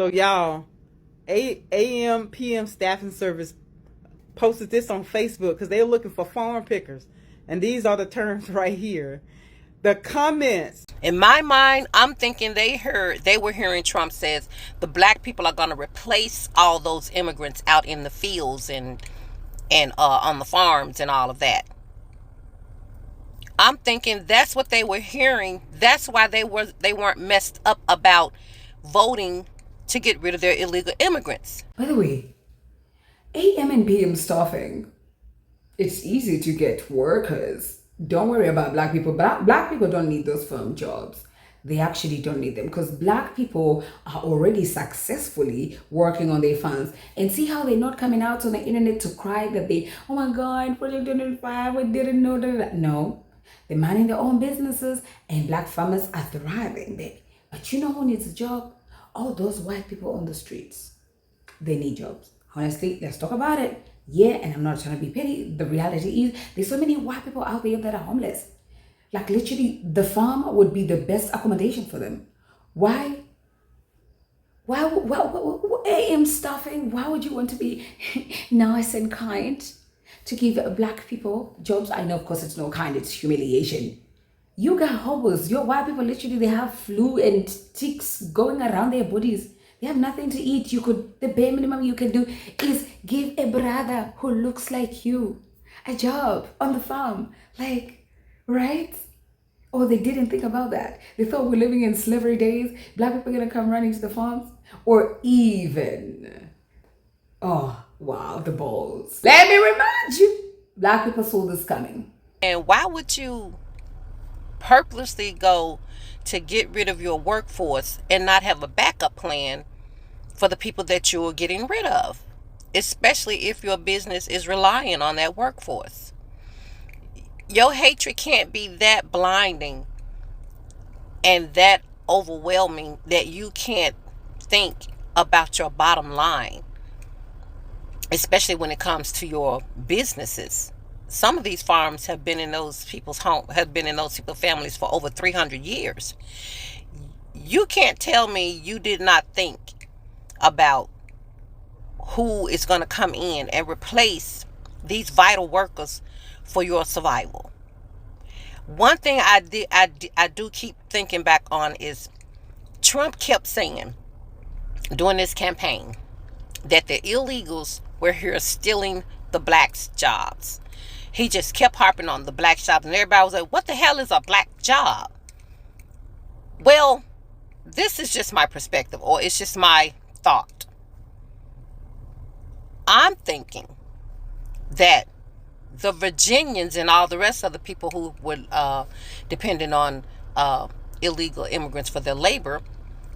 So y'all, AM PM staffing service posted this on Facebook because they're looking for farm pickers, and these are the terms right here. The comments. In my mind, I'm thinking they were hearing Trump says the black people are going to replace all those immigrants out in the fields and on the farms and all of that. I'm thinking that's what they were hearing. That's why they weren't messed up about voting to get rid of their illegal immigrants. By the way, AM and PM staffing, it's easy to get workers. Don't worry about black people. Black people don't need those firm jobs. They actually don't need them because black people are already successfully working on their funds. And see how they're not coming out on the internet to cry that oh my God, Project 105, we didn't know that. No, they're minding their own businesses and black farmers are thriving there. But you know who needs a job? All those white people on the streets. They need jobs. Honestly, let's talk about it. Yeah, and I'm not trying to be petty. The reality is there's so many white people out there that are homeless. Like literally, the farm would be the best accommodation for them. Why? Why AM staffing? Why would you want to be nice and kind to give black people jobs? I know, of course, it's no kind, it's humiliation. You got hobos. Your white people literally they have flu and ticks going around their bodies. They have nothing to eat. The bare minimum you can do is give a brother who looks like you a job on the farm. Like, right? Or they didn't think about that. They thought we're living in slavery days. Black people are going to come running to the farms. Or even, oh, wow, the balls. Let me remind you, black people saw this coming. And why would you purposely go to get rid of your workforce and not have a backup plan for the people that you're getting rid of, especially if your business is relying on that workforce? Your hatred can't be that blinding and that overwhelming that you can't think about your bottom line, especially when it comes to your businesses. Some of these farms have been in those people's families for over 300 years. You can't tell me you did not think about who is going to come in and replace these vital workers for your survival. One thing I do keep thinking back on is Trump kept saying during this campaign that the illegals were here stealing the blacks' jobs. He just kept harping on the black jobs, and everybody was like, what the hell is a black job? Well, this is just my perspective, or it's just my thought. I'm thinking that the Virginians and all the rest of the people who were dependent on illegal immigrants for their labor,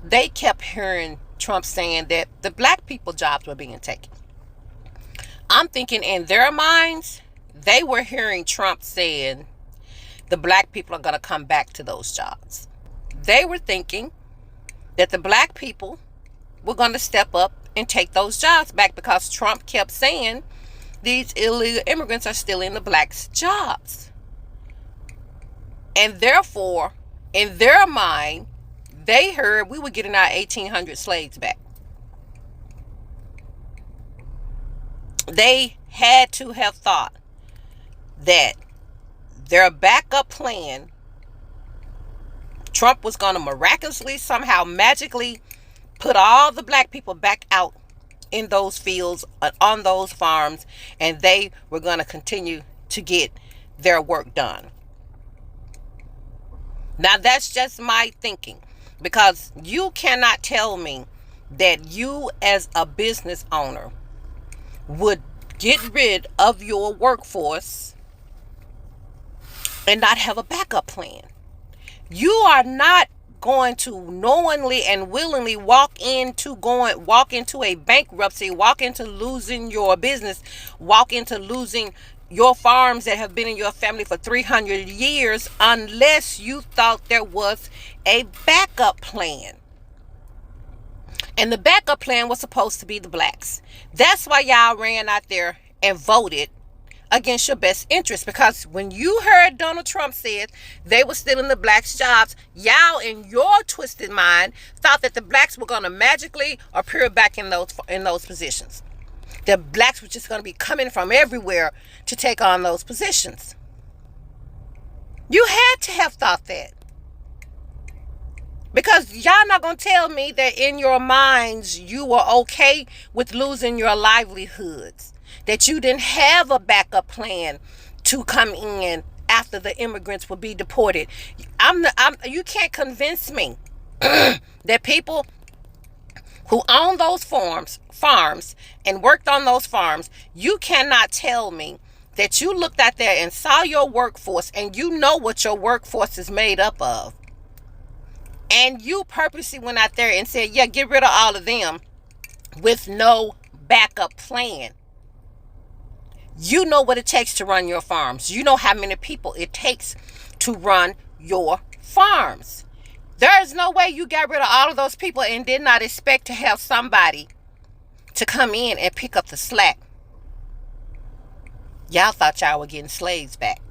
they kept hearing Trump saying that the black people jobs were being taken. I'm thinking in their minds, they were hearing Trump saying the black people are going to come back to those jobs. They were thinking that the black people were going to step up and take those jobs back because Trump kept saying these illegal immigrants are stealing the blacks' jobs. And therefore, in their mind, they heard we were getting our 1,800 slaves back. They had to have thought that their backup plan, Trump was going to miraculously, somehow, magically put all the black people back out in those fields, on those farms, and they were going to continue to get their work done. Now, that's just my thinking, because you cannot tell me that you as a business owner would get rid of your workforce and not have a backup plan. You are not going to knowingly and willingly walk into a bankruptcy, walk into losing your business, walk into losing your farms that have been in your family for 300 years unless you thought there was a backup plan. And the backup plan was supposed to be the blacks. That's why y'all ran out there and voted against your best interest. Because when you heard Donald Trump said they were stealing the blacks' jobs, y'all in your twisted mind thought that the blacks were going to magically appear back in those positions. The blacks were just going to be coming from everywhere to take on those positions. You had to have thought that. Because y'all not going to tell me that in your minds you were okay with losing your livelihoods. That you didn't have a backup plan to come in after the immigrants would be deported. You can't convince me that people who own those farms and worked on those farms, you cannot tell me that you looked out there and saw your workforce and you know what your workforce is made up of. And you purposely went out there and said, yeah, get rid of all of them with no backup plan. You know what it takes to run your farms. You know how many people it takes to run your farms. There is no way you got rid of all of those people and did not expect to have somebody to come in and pick up the slack. Y'all thought y'all were getting slaves back.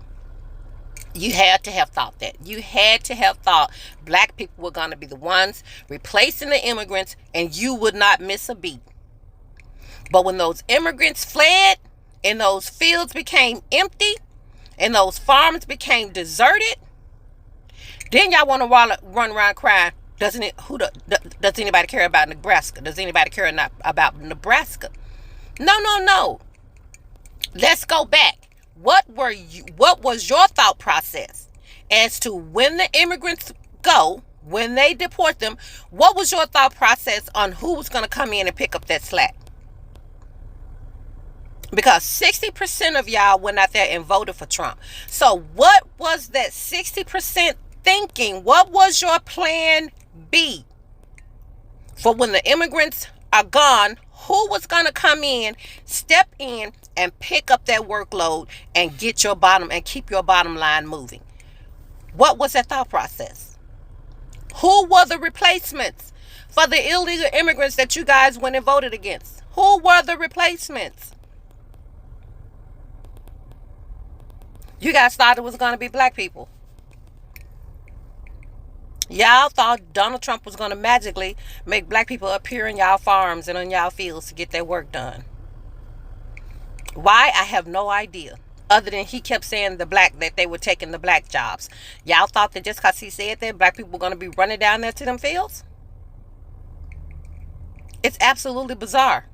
You had to have thought that. You had to have thought black people were going to be the ones replacing the immigrants and you would not miss a beat. But when those immigrants fled and those fields became empty and those farms became deserted, then y'all want to run around crying, does anybody care about Nebraska? Does anybody care about Nebraska? No. Let's go back. What was your thought process as to when the immigrants go, when they deport them? What was your thought process on who was going to come in and pick up that slack? Because 60% of y'all went out there and voted for Trump. So what was that 60% thinking? What was your plan B for when the immigrants are gone? Who was going to come in, step in, and pick up that workload and keep your bottom line moving? What was that thought process? Who were the replacements for the illegal immigrants that you guys went and voted against? Who were the replacements? You guys thought it was going to be black people. Y'all thought Donald Trump was going to magically make black people appear in y'all farms and on y'all fields to get their work done. Why? I have no idea. Other than he kept saying that they were taking the black jobs. Y'all thought that just because he said that, black people were going to be running down there to them fields? It's absolutely bizarre.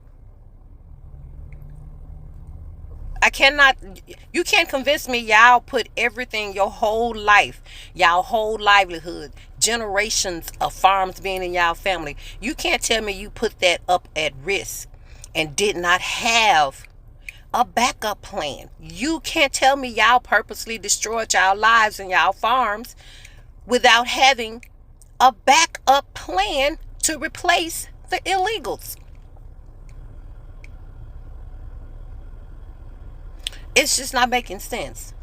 You can't convince me y'all put everything, your whole life, y'all whole livelihood, generations of farms being in y'all family. You can't tell me you put that up at risk and did not have a backup plan. You can't tell me y'all purposely destroyed y'all lives and y'all farms without having a backup plan to replace the illegals. It's just not making sense.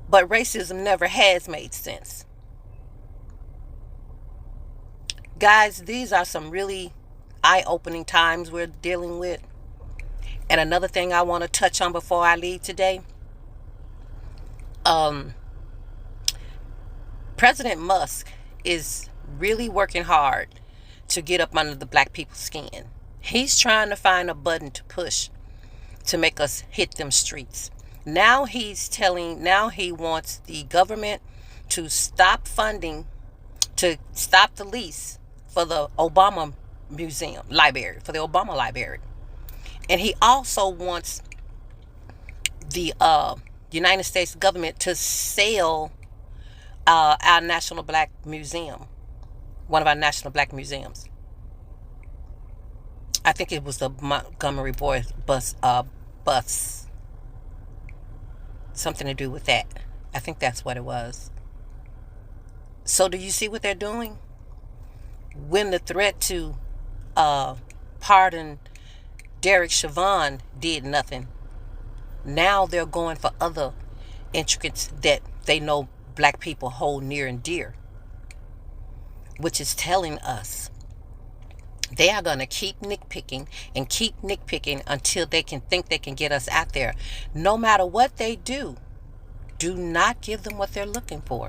But racism never has made sense. Guys, these are some really eye-opening times we're dealing with. And another thing I want to touch on before I leave today. President Musk is really working hard to get up under the black people's skin. He's trying to find a button to push to make us hit them streets. Now he wants the government to stop funding, to stop the lease for the Obama library. And he also wants the United States government to sell our National Black Museum, one of our National Black Museums. I think it was the Montgomery Boys bus. Something to do with that. I think that's what it was. So do you see what they're doing? When the threat to pardon Derek Chauvin did nothing, now they're going for other intricacies that they know black people hold near and dear, which is telling us They are going to keep nitpicking and keep nitpicking until they can think they can get us out there. No matter what they do, do not give them what they're looking for.